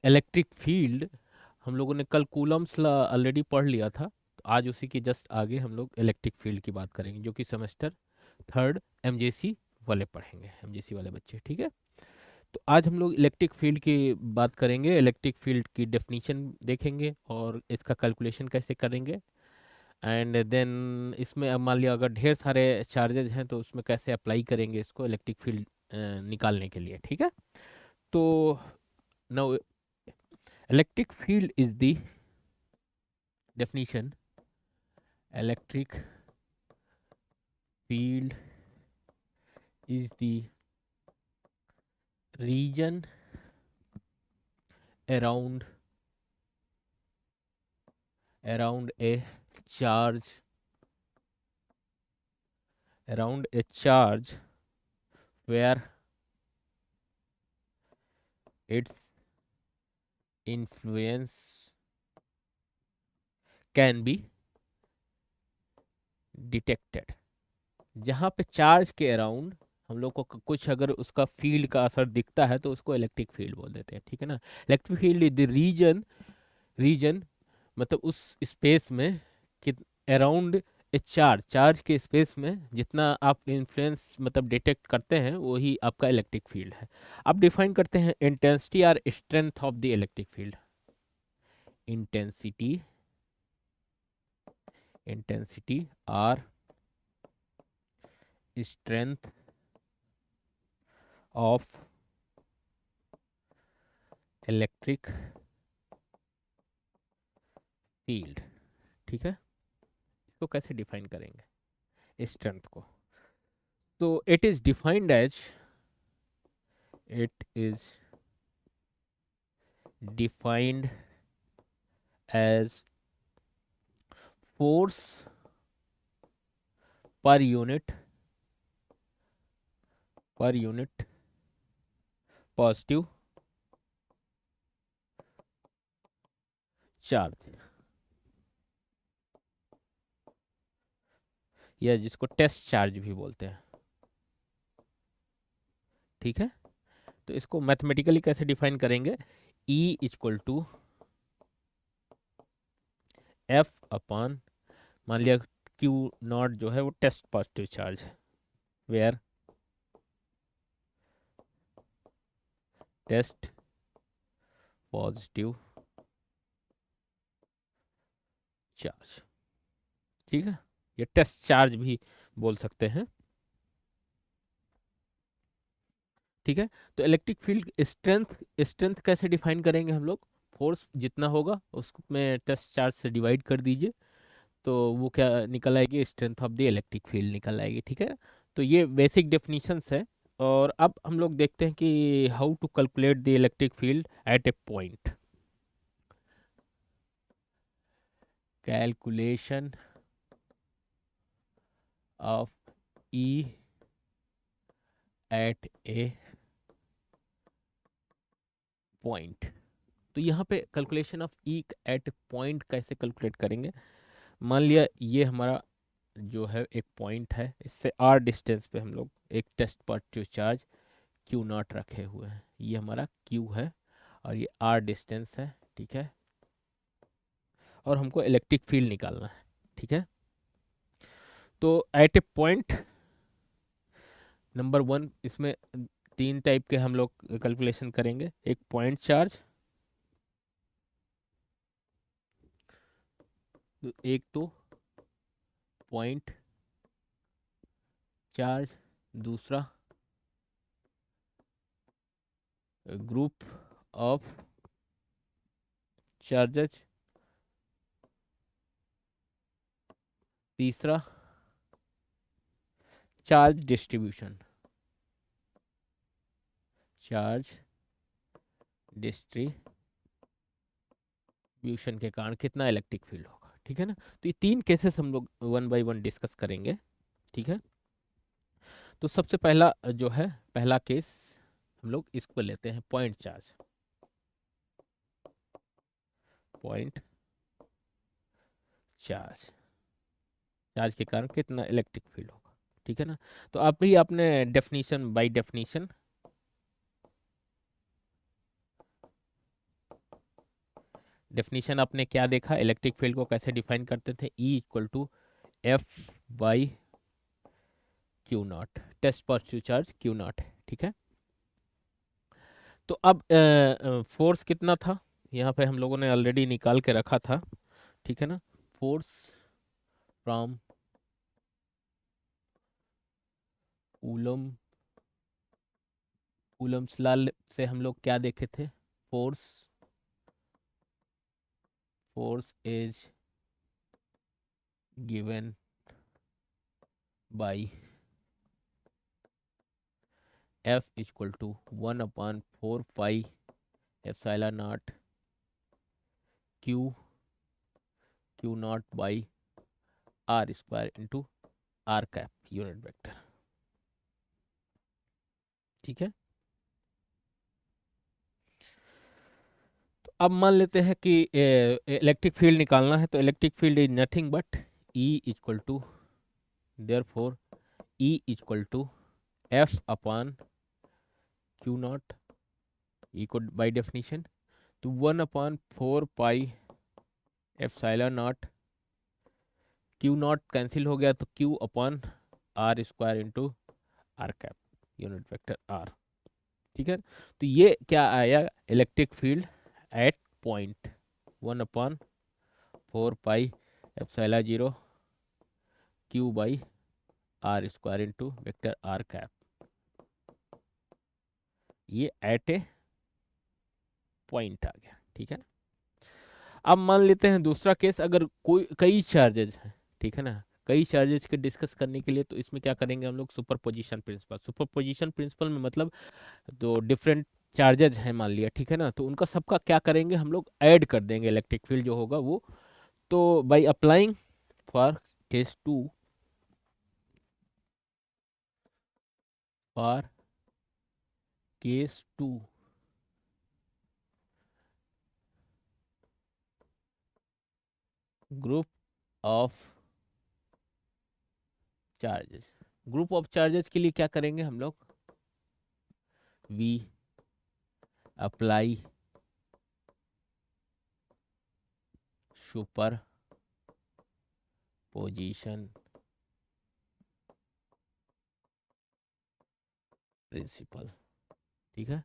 Electric field हम लोगों ने कल कूलम्स ऑलरेडी पढ़ लिया था, तो आज उसी के जस्ट आगे हम लोग इलेक्ट्रिक फील्ड की बात करेंगे, जो कि सेमेस्टर थर्ड एमजेसी वाले पढ़ेंगे, एमजेसी वाले बच्चे, ठीक है। तो आज हम लोग इलेक्ट्रिक फील्ड की बात करेंगे, इलेक्ट्रिक फील्ड की डेफिनीशन देखेंगे और इसका कैलकुलेशन कैसे करेंगे। एंड देन इसमें अब मान लिया अगर ढेर सारे चार्जेज हैं तो उसमें कैसे अप्लाई करेंगे इसको इलेक्ट्रिक फील्ड निकालने के लिए, ठीक है। तो now electric field is the definition. Electric field is the region around a charge, where its influence can be detected। जहाँ पे चार्ज के अराउंड हम लोग को कुछ अगर उसका फील्ड का असर दिखता है तो उसको इलेक्ट्रिक फील्ड बोल देते हैं, ठीक है ना। Electric field is the region मतलब उस स्पेस में कि अराउंड ए चार्ज के स्पेस में जितना आप इन्फ्लुएंस मतलब डिटेक्ट करते हैं वही आपका इलेक्ट्रिक फील्ड है। अब डिफाइन करते हैं इंटेंसिटी और strength of the electric field. Intensity और स्ट्रेंथ ऑफ इलेक्ट्रिक फील्ड, ठीक है। इसको कैसे डिफाइन करेंगे स्ट्रेंथ को? तो it is defined as force per unit positive charge, या जिसको टेस्ट चार्ज भी बोलते हैं, ठीक है। तो इसको मैथमेटिकली कैसे डिफाइन करेंगे? E equal to F upon, मान लिया क्यू नॉट जो है वो टेस्ट पॉजिटिव चार्ज है, वेयर टेस्ट पॉजिटिव चार्ज, ठीक है। ये टेस्ट चार्ज भी बोल सकते हैं, ठीक है। तो इलेक्ट्रिक फील्ड स्ट्रेंथ कैसे डिफाइन करेंगे हम लोग? फोर्स जितना होगा उसमें टेस्ट चार्ज से डिवाइड कर दीजिए, तो वो क्या निकल आएगी? Strength of the electric field निकल आएगी, ठीक है। तो ये बेसिक डेफिनेशंस है। और अब हम लोग देखते हैं कि how to calculate the electric field at a point. Calculation of E at a point. तो यहाँ पे calculation of E at point कैसे कैलकुलेट करेंगे? मान लिया ये हमारा जो है एक पॉइंट है, इससे आर डिस्टेंस पे हम लोग एक test positive charge q naught रखे हुए हैं, ये हमारा क्यू है और ये आर डिस्टेंस है, ठीक है। और हमको इलेक्ट्रिक फील्ड निकालना है, ठीक है। तो eight a point number one, इसमें तीन टाइप के हम लोग कैलकुलेशन करेंगे। एक पॉइंट चार्ज, एक तो पॉइंट चार्ज, दूसरा ग्रुप ऑफ चार्जेज, तीसरा चार्ज डिस्ट्रीब्यूशन के कारण कितना इलेक्ट्रिक फील्ड होगा, ठीक है ना। तो ये तीन केसेस हम लोग वन बाय वन डिस्कस करेंगे, ठीक है। तो सबसे पहला जो है पहला केस हम लोग इसको लेते हैं पॉइंट चार्ज। पॉइंट चार्ज के कारण कितना इलेक्ट्रिक फील्ड होगा, ठीक है ना। तो आप भी आपने डेफिनेशन बाय डेफिनेशन डेफिनेशन आपने क्या देखा, इलेक्ट्रिक फील्ड को कैसे डिफाइन करते थे, E equal to F by q naught, test positive charge q naught, ठीक है। तो अब फोर्स कितना था, यहाँ पे हम लोगों ने ऑलरेडी निकाल के रखा था, ठीक है ना। Force from Coulomb, Coulomb's law से हम लोग क्या देखे थे, force, force is given by F equal to 1/4 pi epsilon naught q naught by r square into r cap unit vector, ठीक है। तो अब मान लेते हैं कि इलेक्ट्रिक फील्ड निकालना है, तो electric field is nothing but E equal to, therefore E equal to F upon q naught, E को बाई डेफिनेशन तो 1/4 pi epsilon naught, q naught cancel हो गया तो Q upon r square into r cap unit vector r, ठीक है। तो ये क्या आया, electric field at point 1/4 pi epsilon 0 q by r square into vector r cap, ये एट ए पॉइंट आ गया, ठीक है ना। अब मान लेते हैं दूसरा केस, अगर कोई कई चार्जेज हैं, ठीक है ना, कई चार्जेज के डिस्कस करने के लिए, तो इसमें क्या करेंगे हम लोग, सुपरपोजिशन प्रिंसिपल। सुपरपोजिशन प्रिंसिपल में मतलब तो डिफरेंट चार्जेज हैं मान लिया, ठीक है ना, तो उनका सबका क्या करेंगे हम लोग, ऐड कर देंगे इलेक्ट्रिक फील्ड जो होगा वो। तो by applying for case two, for case two group of charges, group of charges के लिए क्या करेंगे हम लोग, we apply superposition principle, ठीक है।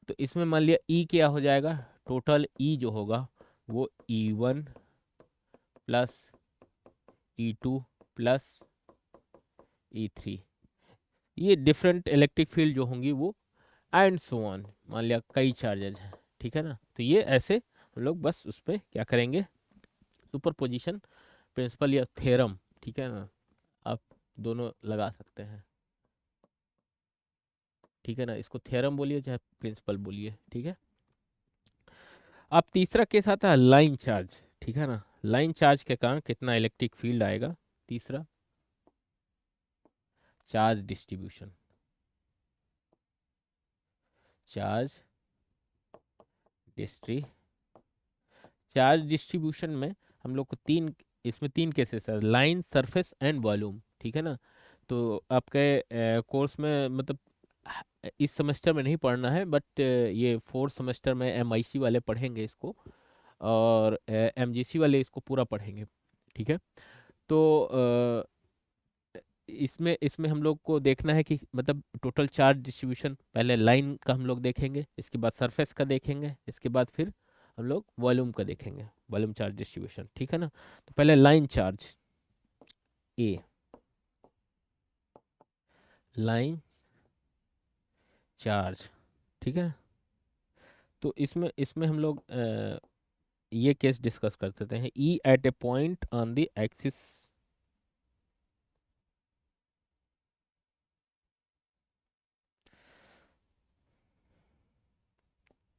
तो इसमें मान लिया ई क्या हो जाएगा, टोटल ई जो होगा वो E1 plus E2 plus E3, ये डिफरेंट इलेक्ट्रिक फील्ड जो होंगी वो, एंड सो ऑन, मान लिया कई चार्जेज हैं, ठीक है ना। तो ये ऐसे हम लोग बस उस पर क्या करेंगे, सुपरपोजिशन प्रिंसिपल या थ्योरम, ठीक है ना, आप दोनों लगा सकते हैं, ठीक है ना, इसको थ्योरम बोलिए चाहे प्रिंसिपल बोलिए, ठीक है। अब तीसरा केस आता है लाइन चार्ज, ठीक है ना, लाइन चार्ज के कारण कितना इलेक्ट्रिक फील्ड आएगा, तीसरा चार्ज डिस्ट्रीब्यूशन, चार्ज डिस्ट्री चार्ज डिस्ट्रीब्यूशन में हम लोग को तीन, इसमें तीन केसेस है, लाइन, सरफेस एंड वॉल्यूम, ठीक है ना। तो आपके कोर्स में मतलब इस सेमेस्टर में नहीं पढ़ना है, बट ये फोर्थ सेमेस्टर में MIC वाले पढ़ेंगे इसको, और MGC वाले इसको पूरा पढ़ेंगे, ठीक है। तो इसमें इसमें हम लोग को देखना है कि मतलब टोटल चार्ज डिस्ट्रीब्यूशन, पहले लाइन का हम लोग देखेंगे, इसके बाद सरफेस का देखेंगे, इसके बाद फिर हम लोग वॉल्यूम का देखेंगे, वॉल्यूम चार्ज डिस्ट्रीब्यूशन, ठीक है ना। तो पहले लाइन चार्ज, ए लाइन चार्ज, ठीक है। तो इसमें इसमें हम लोग ये केस डिस्कस करते हैं, E at a point on the axis,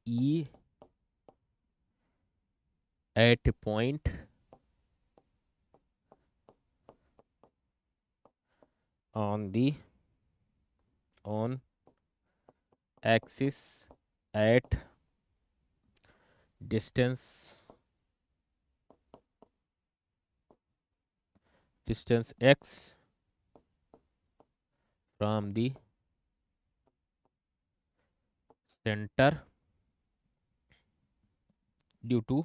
E at a point on the on axis at distance distance x from the center due to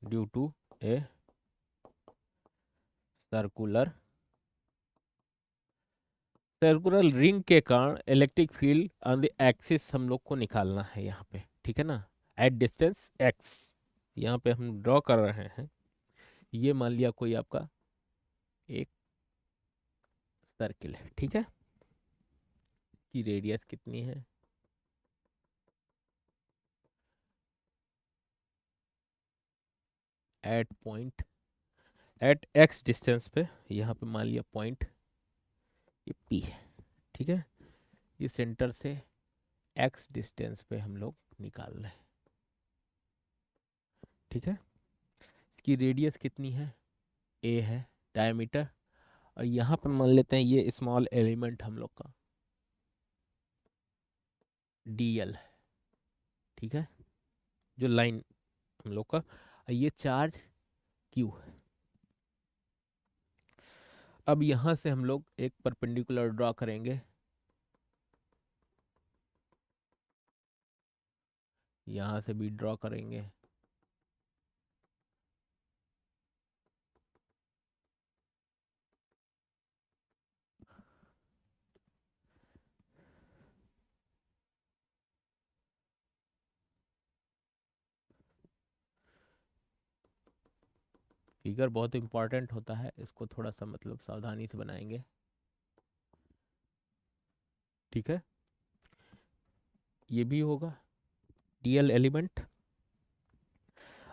due to a circular circular ring के कारण electric field on the axis हम लोग को निकालना है यहाँ पे, ठीक है ना, एट डिस्टेंस एक्स। यहाँ पे हम ड्रॉ कर रहे हैं, ये मान लिया कोई आपका एक सर्किल है, ठीक है, की रेडियस कितनी है, at point at x distance पे, यहाँ पे मान लिया पॉइंट ये पी है, ठीक है, ये सेंटर से एक्स डिस्टेंस पे हम लोग निकाल रहे हैं, ठीक है। इसकी रेडियस कितनी है, ए है, डायमीटर, और यहाँ पर मान लेते हैं ये स्मॉल एलिमेंट हम लोग का डीएल, ठीक है, जो लाइन हम लोग का, और ये चार्ज क्यू है। अब यहाँ से हम लोग एक परपेंडिकुलर ड्रॉ करेंगे, यहाँ से भी ड्रॉ करेंगे, फिगर बहुत इंपॉर्टेंट होता है, इसको थोड़ा सा मतलब सावधानी से बनाएंगे, ठीक है, ये भी होगा डीएल एलिमेंट।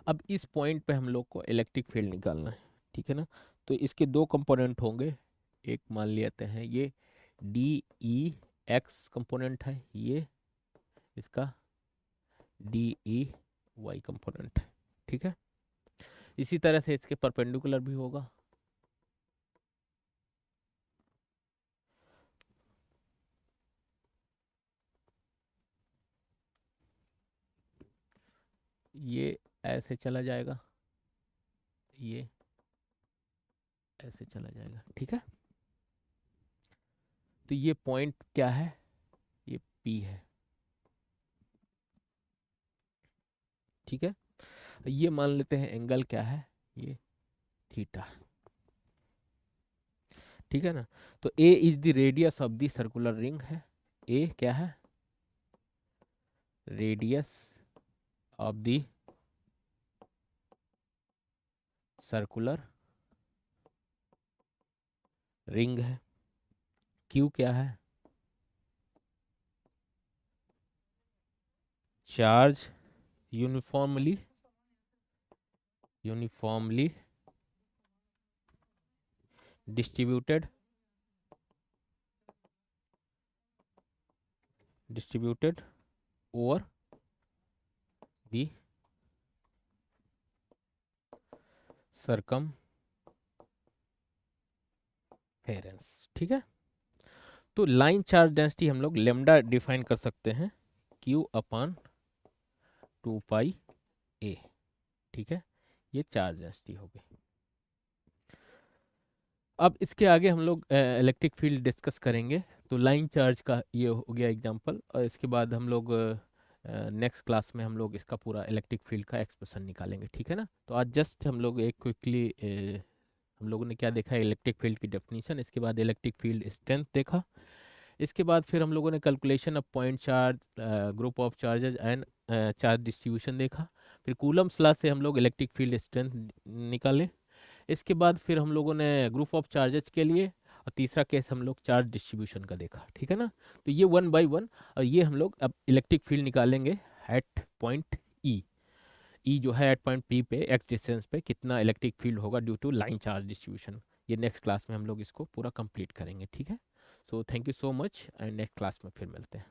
अब इस पॉइंट पे हम लोग को इलेक्ट्रिक फील्ड निकालना है, ठीक है ना, तो इसके दो कंपोनेंट होंगे, एक मान लेते हैं ये डी ई एक्स कंपोनेंट है, ये इसका डी ई वाई कंपोनेंट है, ठीक है। इसी तरह से इसके परपेंडिकुलर भी होगा, ये ऐसे चला जाएगा, ये ऐसे चला जाएगा, ठीक है। तो ये पॉइंट क्या है, ये पी है, ठीक है। ये मान लेते हैं एंगल क्या है, ये थीटा, ठीक है ना। तो a is the radius of the circular ring है, ए क्या है, radius of the circular ring है, क्यू क्या है, charge uniformly uniformly distributed distributed over the circumference, ठीक है। तो लाइन चार्ज डेंसिटी हम लोग लेमडा डिफाइन कर सकते हैं, क्यू अपॉन 2 पाई ए, ठीक है, ये चार्ज डेंसिटी हो गई। अब इसके आगे हम लोग इलेक्ट्रिक फील्ड डिस्कस करेंगे, तो लाइन चार्ज का ये हो गया एग्जांपल, और इसके बाद हम लोग नेक्स्ट क्लास में हम लोग इसका पूरा इलेक्ट्रिक फील्ड का एक्सप्रेशन निकालेंगे, ठीक है ना। तो आज जस्ट हम लोग एक क्विकली हम लोगों ने क्या देखा, इलेक्ट्रिक फील्ड की डेफिनीशन, इसके बाद इलेक्ट्रिक फील्ड स्ट्रेंथ देखा, इसके बाद फिर हम लोगों ने calculation of point charge, group of charges and charge distribution देखा, फिर कूलम्स लॉ से हम लोग इलेक्ट्रिक फील्ड स्ट्रेंथ निकाले, इसके बाद फिर हम लोगों ने ग्रुप ऑफ चार्जेस के लिए, और तीसरा केस हम लोग चार्ज डिस्ट्रीब्यूशन का देखा, ठीक है ना। तो ये वन बाय वन, और ये हम लोग अब इलेक्ट्रिक फील्ड निकालेंगे एट पॉइंट ई, ई जो है एट पॉइंट पी पे एक्स डिस्टेंस पे कितना इलेक्ट्रिक फील्ड होगा due to line charge distribution, ये नेक्स्ट क्लास में हम लोग इसको पूरा कंप्लीट करेंगे, ठीक है। So thank you so much, and next class में फिर मिलते हैं।